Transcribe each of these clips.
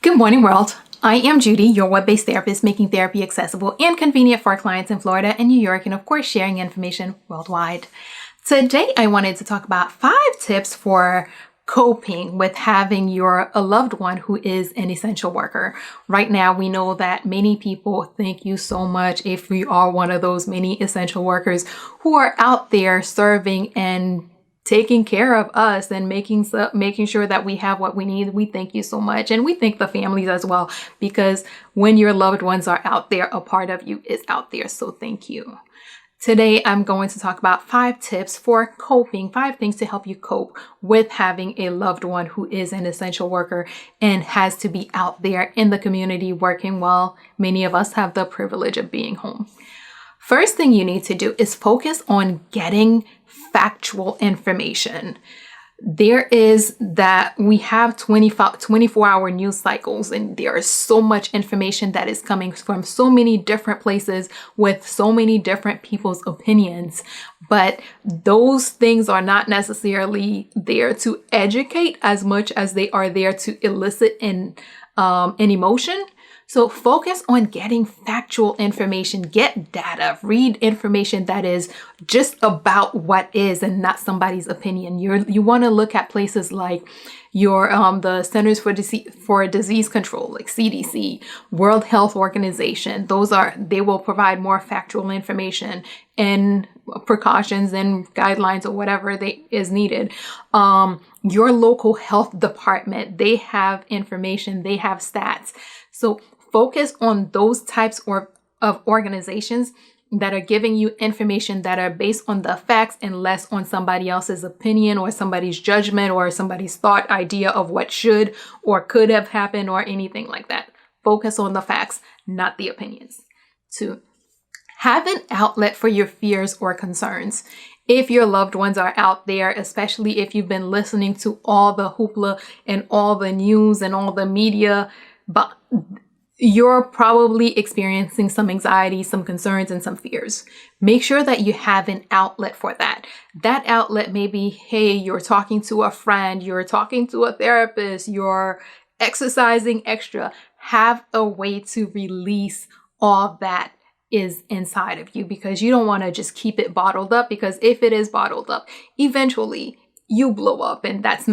Good morning, world. I am Judy, your web-based therapist, making therapy accessible and convenient for our clients in Florida and New York, and of course, sharing information worldwide. Today, I wanted to talk about 5 tips for coping with having a loved one who is an essential worker. Right now, we know that many people thank you so much if we are one of those many essential workers who are out there serving and taking care of us and making sure that we have what we need. We thank you so much. And we thank the families as well, because when your loved ones are out there, a part of you is out there. So thank you. Today, I'm going to talk about 5 tips for coping, 5 things to help you cope with having a loved one who is an essential worker and has to be out there in the community working while many of us have the privilege of being home. First thing you need to do is focus on getting factual information. There is that we have 24-hour news cycles, and there is so much information that is coming from so many different places with so many different people's opinions. But those things are not necessarily there to educate as much as they are there to elicit an emotion. So focus on getting factual information, get data, read information that is just about what is and not somebody's opinion. You want to look at places like the Centers for Disease Control, like CDC, World Health Organization. They will provide more factual information and precautions and guidelines or whatever is needed. Your local health department, they have information, they have stats. So focus on those types of organizations that are giving you information that are based on the facts and less on somebody else's opinion or somebody's judgment or somebody's thought idea of what should or could have happened or anything like that. Focus on the facts, not the opinions. 2, have an outlet for your fears or concerns. If your loved ones are out there, especially if you've been listening to all the hoopla and all the news and all the media, but you're probably experiencing some anxiety, some concerns, and some fears. Make sure that you have an outlet for that. That outlet may be, hey, you're talking to a friend, you're talking to a therapist, you're exercising extra. Have a way to release all that is inside of you, because you don't want to just keep it bottled up, because if it is bottled up, eventually you blow up, and that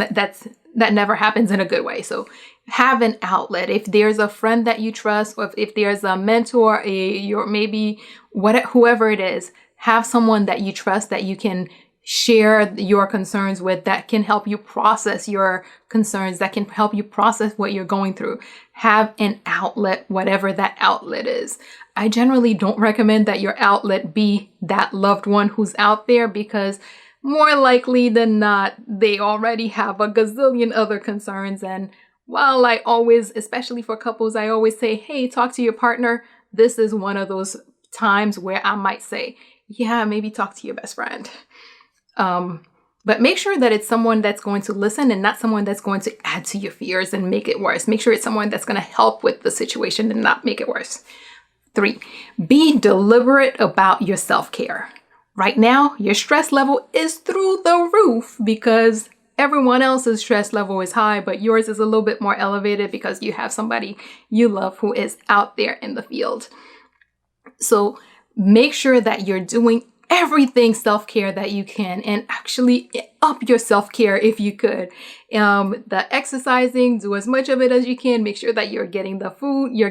never happens in a good way. So have an outlet. If there's a friend that you trust, or if there's a mentor, whoever it is, have someone that you trust that you can share your concerns with, that can help you process your concerns, that can help you process what you're going through. Have an outlet, whatever that outlet is. I generally don't recommend that your outlet be that loved one who's out there, because more likely than not, they already have a gazillion other concerns. And while I always, especially for couples, I always say, hey, talk to your partner. This is one of those times where I might say, yeah, maybe talk to your best friend. But make sure that it's someone that's going to listen and not someone that's going to add to your fears and make it worse. Make sure it's someone that's going to help with the situation and not make it worse. 3, be deliberate about your self-care. Right now, your stress level is through the roof because everyone else's stress level is high, but yours is a little bit more elevated because you have somebody you love who is out there in the field. So make sure that you're doing everything self-care that you can, and actually up your self-care if you could. The exercising, do as much of it as you can. Make sure that you're getting the food, you're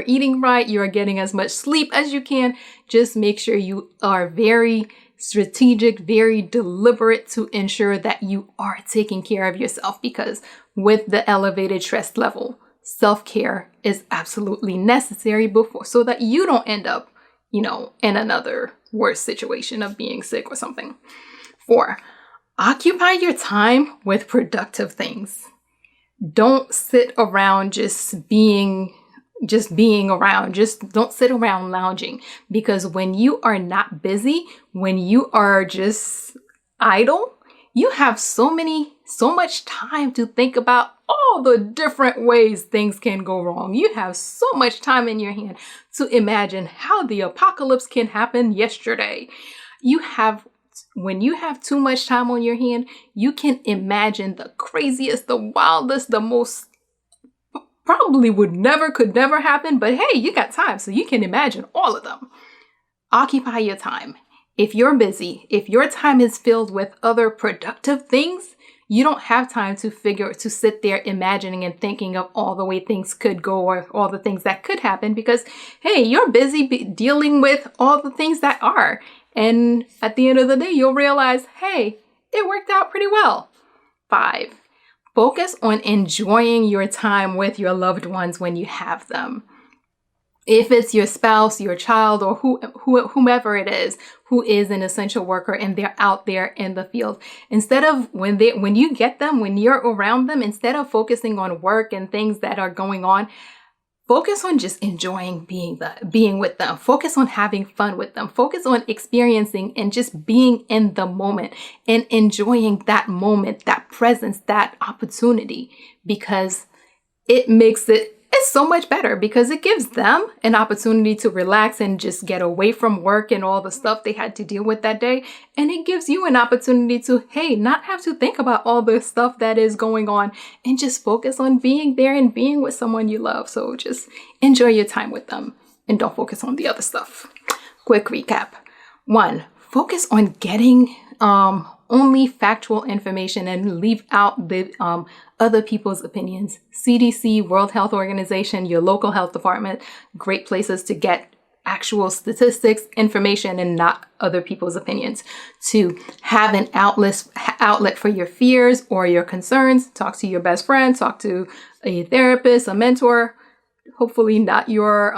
eating right, you're getting as much sleep as you can. Just make sure you are very strategic, very deliberate to ensure that you are taking care of yourself, because with the elevated stress level, self-care is absolutely necessary so that you don't end up, in another worse situation of being sick or something. 4, occupy your time with productive things. Don't sit around just being around. Just don't sit around lounging, because when you are not busy, when you are just idle, you have so much time to think about all the different ways things can go wrong. You have so much time in your hand to imagine how the apocalypse can happen yesterday. When you have too much time on your hand, you can imagine the craziest, the wildest, the most probably could never happen, but hey, you got time, so you can imagine all of them. Occupy your time. If you're busy, if your time is filled with other productive things, you don't have time to sit there imagining and thinking of all the way things could go or all the things that could happen because, hey, you're busy dealing with all the things that are. And at the end of the day, you'll realize, hey, it worked out pretty well. 5, focus on enjoying your time with your loved ones when you have them. If it's your spouse, your child, or whomever it is who is an essential worker and they're out there in the field, instead of when you're around them, instead of focusing on work and things that are going on, focus on just enjoying being with them. Focus on having fun with them. Focus on experiencing and just being in the moment and enjoying that moment, that presence, that opportunity, because it makes it's so much better because it gives them an opportunity to relax and just get away from work and all the stuff they had to deal with that day. And it gives you an opportunity to, hey, not have to think about all the stuff that is going on and just focus on being there and being with someone you love. So just enjoy your time with them and don't focus on the other stuff. Quick recap. 1, focus on getting only factual information and leave out the other people's opinions. CDC, World Health Organization, your local health department, great places to get actual statistics, information, and not other people's opinions. 2, have an outlet for your fears or your concerns. Talk to your best friend, talk to a therapist, a mentor, hopefully not your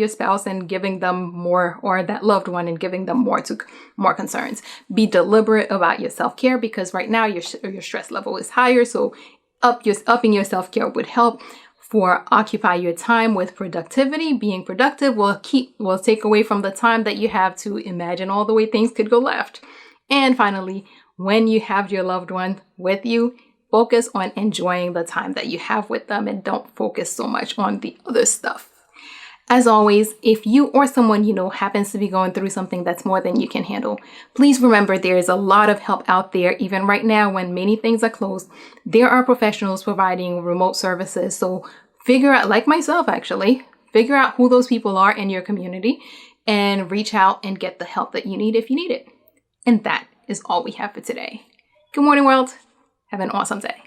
spouse, and giving them more, or that loved one, and giving them more concerns. Be deliberate about your self-care because right now your stress level is higher. So upping your self-care would help. 4, occupy your time with productivity. Being productive will take away from the time that you have to imagine all the way things could go left. And finally, when you have your loved one with you, focus on enjoying the time that you have with them and don't focus so much on the other stuff. As always, if you or someone you know happens to be going through something that's more than you can handle, please remember there is a lot of help out there. Even right now, when many things are closed, there are professionals providing remote services. So figure out, like myself actually, figure out who those people are in your community and reach out and get the help that you need if you need it. And that is all we have for today. Good morning, world. Have an awesome day.